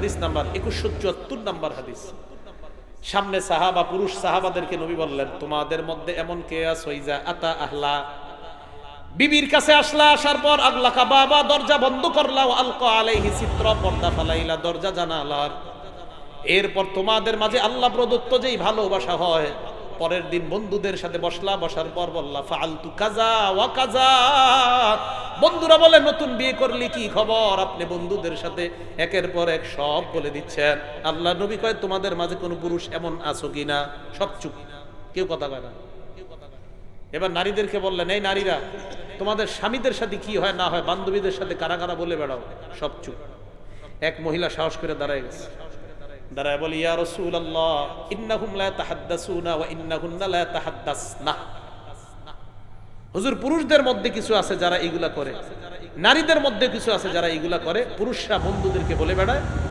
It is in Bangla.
হাদিস নাম্বার 2174 নাম্বার হাদিস। সামনে সাহাবা, পুরুষ সাহাবাদেরকে নবী বললেন, তোমাদের মধ্যে এমন কে আছে ইজা আতা আহলা, বিবির কাছে আসলা, আসার পর আগলাকা বাবা, দরজা বন্ধ করলা, ও আলকা আলাইহি সিত্র, পর্দা ফালাইলা দরজা জানালার। এরপর তোমাদের মাঝে আল্লাহ প্রদত্ত যেই ভালোবাসা হয়, পরের দিন বন্ধুদের সাথে বসলা, বসার পর বললা ফাআলতু কাজা ওয়া কাজা। বন্ধুরা বলে, নতুন বিয়ে করলি কি খবর? আপনি বন্ধুদের সাথে একের পর এক সব বলে দিচ্ছেন। আল্লাহ নবী কয়, তোমাদের মাঝে কোনো পুরুষ এমন আছো কিনা? সব চুপ, কেউ কথা কয় না। এবার নারীদেরকে বললেন, এই নারীরা, তোমাদের স্বামীদের সাথে কি হয় না হয়, বান্ধবীদের সাথে কারা কারা বলে বেড়াও? সব চুপ। এক মহিলা সাহস করে দাঁড়ায় গেছে, দাঁড়ায় বলি, ইয়া রাসূলুল্লাহ, ইন্নাহুম লা তাহাদ্দাসুনা ওয়া ইন্নাহুন্না লা তাহাদ্দাসনা। হুজুর, পুরুষদের মধ্যে কিছু আছে যারা এগুলা করে, নারীদের মধ্যে কিছু আছে যারা এগুলা করে। পুরুষরা বন্ধুদেরকে বলে বেড়ায়,